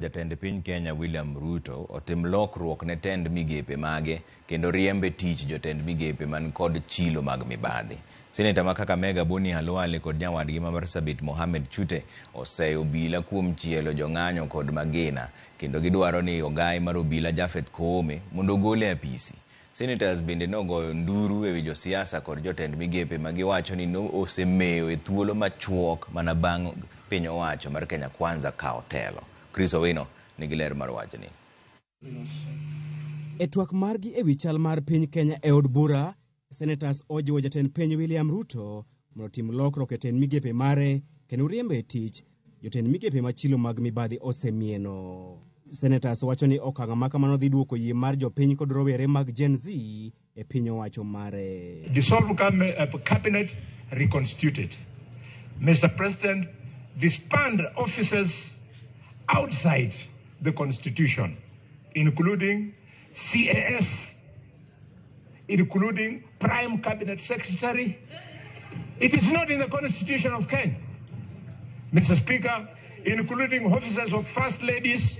Jotend piny Kenya William Ruto otim lokruok ne tend migepe mage kendo riembe tich jotend migepe man kod chilo mag mibadhi. Seneta ma Kakamega Khalwale kod nyawadgi ma Marsabit Mohamed Chute oseyo obila kuom chielo jong'anyo kod magina kendo gidwaro ni ogai mar obila Jafeth Koome mondo gole apisi. Senators bende nogoyo nduru ewi josiasa kod jotend migepe magiwacho ni osemeyo e thuolo machuok mana bang' piny owacho mar Kenya Kwanza kao telo. Chris Owino nigi ler mar wachni. E twak margi ewi chal mar piny Kenya e od bura, Senators ojiwo jatend piny William Ruto mondo tim lokruok e tend migepe mare kendo riembe e tich jotend migepe ma chilo mag mibadhi osemieno. Senators wacho ni okang' ma kamano dhi duoko yie mar jopiny kod rowere mag Gen Z e piny owacho mare. Dissolve cabinet, reconstituted. Mr. President, disband officers outside the Constitution, including CAS, including Prime Cabinet Secretary. It is not in the Constitution of Kenya. Mr. Speaker, including officers of First Ladies,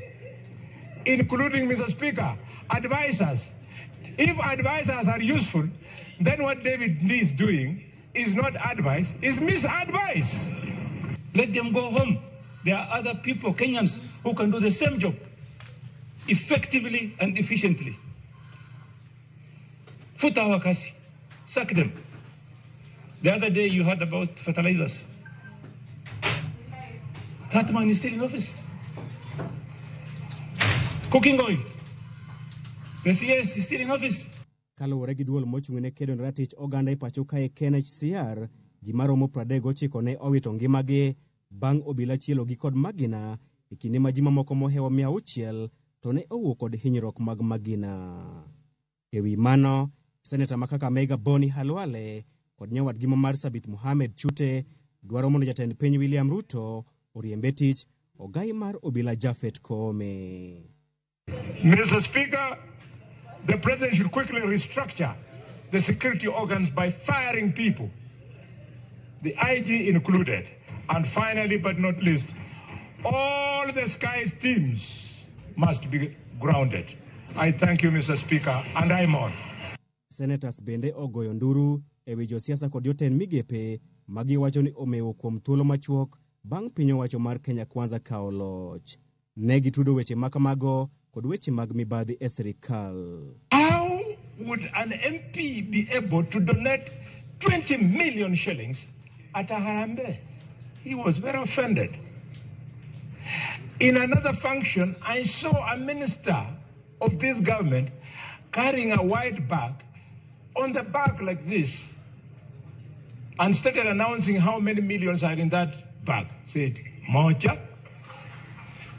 including, Mr. Speaker, advisors. If advisors are useful, then what David Lee is doing is not advice, is misadvice. Let them go home. There are other people, Kenyans, who can do the same job effectively and efficiently. Futa wakasi, sack them. The other day you heard about fertilizers. That man is still in office. Cooking oil. The CS is still in office. Kaluwore gi duol mochung'ne kedo ne ratich oganda e pacho kae KNHCR, ji maromo 39 ne owito ngimagi bang' obila chielogi kod magina e kinde ma ji mamoko mohewo 600 to ne owuok kod hinyruok mag magina. Ewi mano, Seneta ma Kakamega Khalwale kod nyawadgi ma Marsabit Mohamed Chute dwaro mondo jatend piny William Ruto oriembe tich ogai mar obila Jafeth Koome. Mr. Speaker, the President should quickly restructure the security organs by firing people, the IG included. And finally, but not least, all the Skies teams must be grounded. I thank you, Mr. Speaker, and I'm on. Senators bende ogoyo nduru ewi josiasa kod jotend migepe magiwacho ni omewo kuom thuolo machuok bang' piny owacho mar Kenya Kwanza kao loch. Ne gitudo weche makamago kod weche mag mibadhi e sirikal. How would an MP be able to donate 20 million shillings at a Harambe? He was very offended. In another function, I saw a minister of this government carrying a white bag, on the back like this, and started announcing how many millions are in that bag. Said, Moja,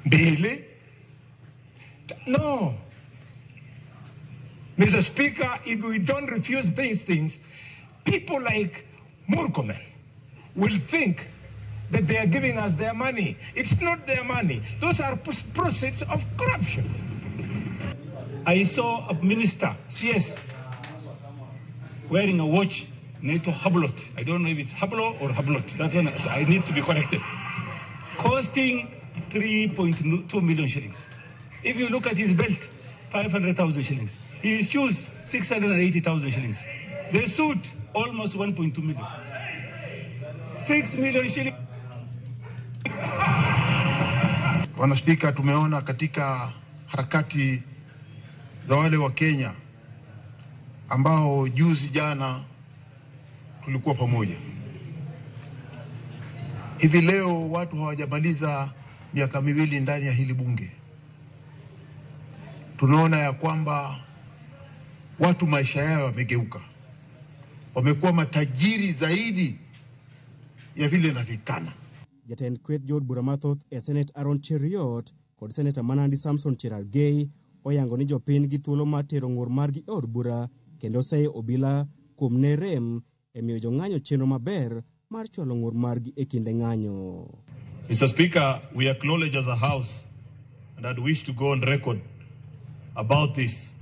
Bailey. No. Mr. Speaker, if we don't refuse these things, people like Murkomen will think that they are giving us their money. It's not their money. Those are proceeds of corruption. I saw a minister, CS, wearing a watch named Hablot. I don't know if it's Hablo or Hablot. That one, I need to be corrected. Costing 3.2 million shillings. If you look at his belt, 500,000 shillings. His shoes, 680,000 shillings. The suit, almost 1.2 million. 6 million shillings. Bwana Spika, tumeona katika harakati za wale wa Kenya ambao juzi jana tulikuwa pamoja. Hivi leo watu hawajamaliza miaka miwili ndani ya hili bunge. Tunaona ya kwamba watu maisha yao yamegeuka. Wamekuwa matajiri zaidi ya vile inavyokana. Jatend kweth jod bura mathoth e Senate Aaron Cheriot kod Seneta Manandi Samson Cherargei oyango ni jopiny gi thuolo mar tero ng'ur margi e od bura kendo seyo obila kuom ne rem e miyo jong'anyo chenro maber mar chwalo ng'ur margi e kinde ng'anyo. Mr. Speaker, we acknowledge as a House and I'd wish to go on record about this,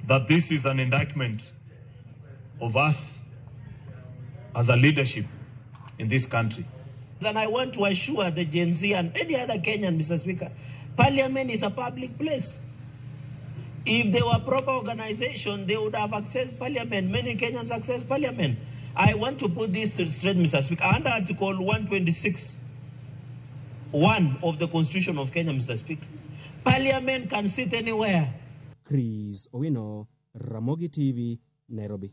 that this is an indictment of us as a leadership in this country. And I want to assure the Gen Z and any other Kenyan, Mr. Speaker, Parliament is a public place. If they were proper organization, they would have accessed Parliament. Many Kenyans access Parliament. I want to put this straight, Mr. Speaker. Under Article 126(1) of the Constitution of Kenya, Mr. Speaker, Parliament can sit anywhere. Chris Owino, Ramogi TV, Nairobi.